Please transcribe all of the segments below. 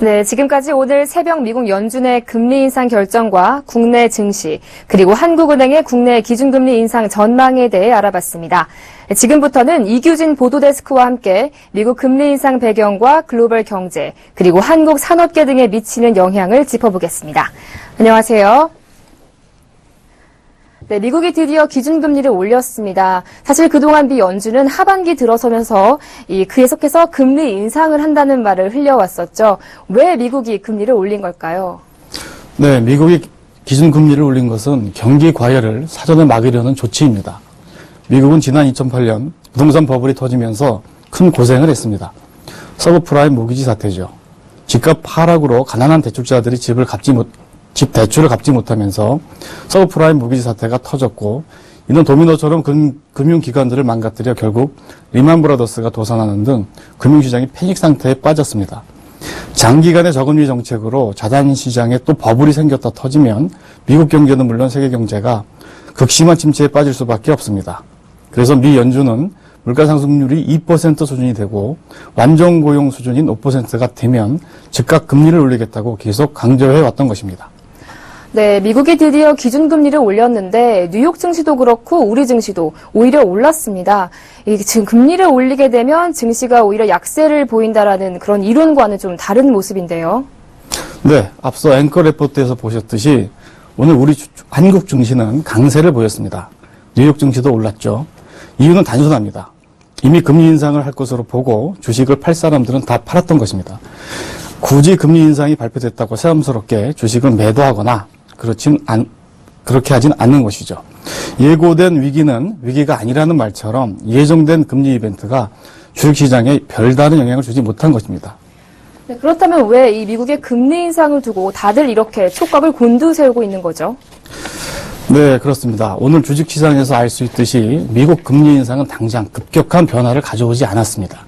네, 지금까지 오늘 새벽 미국 연준의 금리 인상 결정과 국내 증시, 그리고 한국은행의 국내 기준금리 인상 전망에 대해 알아봤습니다. 지금부터는 이규진 보도데스크와 함께 미국 금리 인상 배경과 글로벌 경제, 그리고 한국 산업계 등에 미치는 영향을 짚어보겠습니다. 안녕하세요. 네, 미국이 드디어 기준금리를 올렸습니다. 사실 그동안 미 연준은 하반기 들어서면서 계속해서 금리 인상을 한다는 말을 흘려왔었죠. 왜 미국이 금리를 올린 걸까요? 네, 미국이 기준금리를 올린 것은 경기 과열을 사전에 막으려는 조치입니다. 미국은 지난 2008년 부동산 버블이 터지면서 큰 고생을 했습니다. 서브프라임 모기지 사태죠. 집값 하락으로 가난한 대출자들이 집 대출을 갚지 못하면서 서브프라임 모기지 사태가 터졌고, 이는 도미노처럼 금융기관들을 망가뜨려 결국 리만 브라더스가 도산하는 등 금융시장이 패닉 상태에 빠졌습니다. 장기간의 저금리 정책으로 자산시장에 또 버블이 생겼다 터지면 미국 경제는 물론 세계 경제가 극심한 침체에 빠질 수밖에 없습니다. 그래서 미 연준은 물가 상승률이 2% 수준이 되고 완전 고용 수준인 5%가 되면 즉각 금리를 올리겠다고 계속 강조해 왔던 것입니다. 네, 미국이 드디어 기준금리를 올렸는데 뉴욕 증시도 그렇고 우리 증시도 오히려 올랐습니다. 지금 금리를 올리게 되면 증시가 오히려 약세를 보인다라는 그런 이론과는 좀 다른 모습인데요. 네, 앞서 앵커 레포트에서 보셨듯이 오늘 우리 한국 증시는 강세를 보였습니다. 뉴욕 증시도 올랐죠. 이유는 단순합니다. 이미 금리 인상을 할 것으로 보고 주식을 팔 사람들은 다 팔았던 것입니다. 굳이 금리 인상이 발표됐다고 새삼스럽게 주식을 매도하거나 그렇게 하진 않는 것이죠. 예고된 위기는 위기가 아니라는 말처럼 예정된 금리 이벤트가 주식시장에 별다른 영향을 주지 못한 것입니다. 네, 그렇다면 왜 이 미국의 금리 인상을 두고 다들 이렇게 촉각을 곤두세우고 있는 거죠? 네, 그렇습니다. 오늘 주식시장에서 알 수 있듯이 미국 금리 인상은 당장 급격한 변화를 가져오지 않았습니다.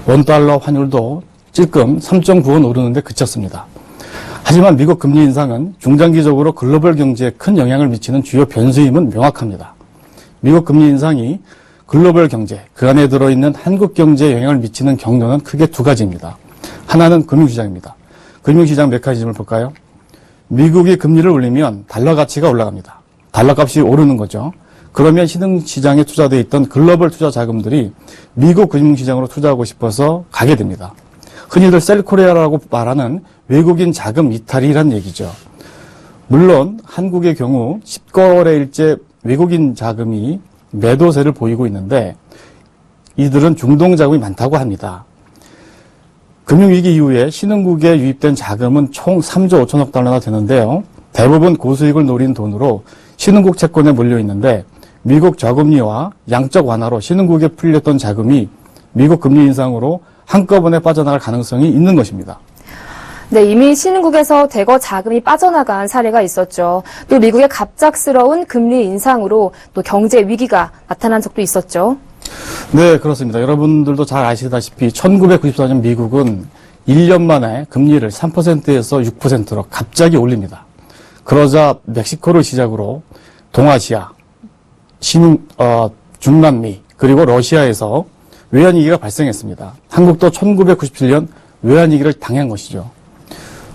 원달러 환율도 찔끔 3.9원 오르는데 그쳤습니다. 하지만 미국 금리 인상은 중장기적으로 글로벌 경제에 큰 영향을 미치는 주요 변수임은 명확합니다. 미국 금리 인상이 글로벌 경제, 그 안에 들어있는 한국 경제에 영향을 미치는 경로는 크게 두 가지입니다. 하나는 금융시장입니다. 금융시장 메커니즘을 볼까요? 미국이 금리를 올리면 달러 가치가 올라갑니다. 달러 값이 오르는 거죠. 그러면 신흥시장에 투자되어 있던 글로벌 투자 자금들이 미국 금융시장으로 투자하고 싶어서 가게 됩니다. 흔히들 셀코리아라고 말하는 외국인 자금 이탈이란 얘기죠. 물론 한국의 경우 10거래일째 외국인 자금이 매도세를 보이고 있는데 이들은 중동 자금이 많다고 합니다. 금융위기 이후에 신흥국에 유입된 자금은 총 3조 5천억 달러나 되는데요. 대부분 고수익을 노린 돈으로 신흥국 채권에 몰려 있는데 미국 저금리와 양적 완화로 신흥국에 풀렸던 자금이 미국 금리 인상으로 한꺼번에 빠져나갈 가능성이 있는 것입니다. 네, 이미 신흥국에서 대거 자금이 빠져나간 사례가 있었죠. 또 미국의 갑작스러운 금리 인상으로 또 경제 위기가 나타난 적도 있었죠. 네, 그렇습니다. 여러분들도 잘 아시다시피 1994년 미국은 1년 만에 금리를 3%에서 6%로 갑자기 올립니다. 그러자 멕시코를 시작으로 동아시아, 중남미, 그리고 러시아에서 외환위기가 발생했습니다. 한국도 1997년 외환위기를 당한 것이죠.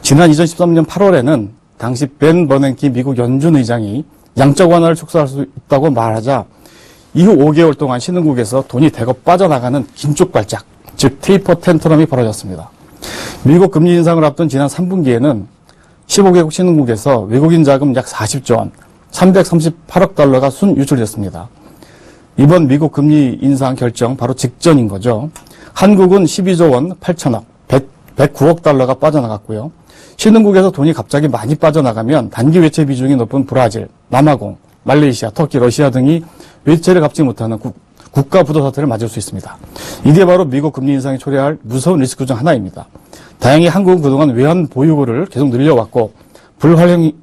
지난 2013년 8월에는 당시 벤 버냉키 미국 연준 의장이 양적 완화를 촉구할 수 있다고 말하자 이후 5개월 동안 신흥국에서 돈이 대거 빠져나가는 긴축발작, 즉 테이퍼 텐트럼이 벌어졌습니다. 미국 금리 인상을 앞둔 지난 3분기에는 15개국 신흥국에서 외국인 자금 약 40조 원, 338억 달러가 순유출됐습니다. 이번 미국 금리 인상 결정 바로 직전인 거죠. 한국은 12조 원 8천억, 109억 달러가 빠져나갔고요. 신흥국에서 돈이 갑자기 많이 빠져나가면 단기 외채 비중이 높은 브라질, 남아공, 말레이시아, 터키, 러시아 등이 외채를 갚지 못하는 국가 부도 사태를 맞을 수 있습니다. 이게 바로 미국 금리 인상이 초래할 무서운 리스크 중 하나입니다. 다행히 한국은 그동안 외환 보유고를 계속 늘려왔고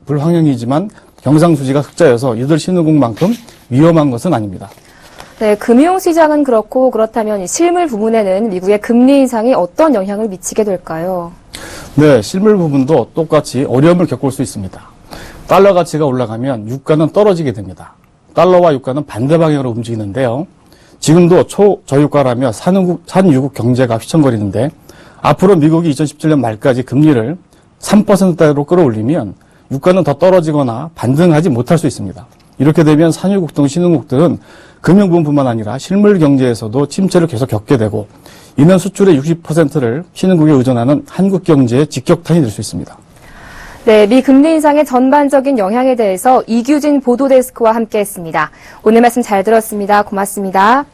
불황형이지만 경상수지가 흑자여서 이들 신흥국만큼 위험한 것은 아닙니다. 네, 금융시장은 그렇고 그렇다면 이 실물 부분에는 미국의 금리 인상이 어떤 영향을 미치게 될까요? 네, 실물 부분도 똑같이 어려움을 겪을 수 있습니다. 달러 가치가 올라가면 유가는 떨어지게 됩니다. 달러와 유가는 반대 방향으로 움직이는데요. 지금도 초저유가라며 산유국 경제가 휘청거리는데 앞으로 미국이 2017년 말까지 금리를 3%대로 끌어올리면 유가는 더 떨어지거나 반등하지 못할 수 있습니다. 이렇게 되면 산유국 등 신흥국들은 금융부문뿐만 아니라 실물 경제에서도 침체를 계속 겪게 되고 이는 수출의 60%를 신흥국에 의존하는 한국 경제의 직격탄이 될 수 있습니다. 네, 미 금리 인상의 전반적인 영향에 대해서 이규진 보도데스크와 함께했습니다. 오늘 말씀 잘 들었습니다. 고맙습니다.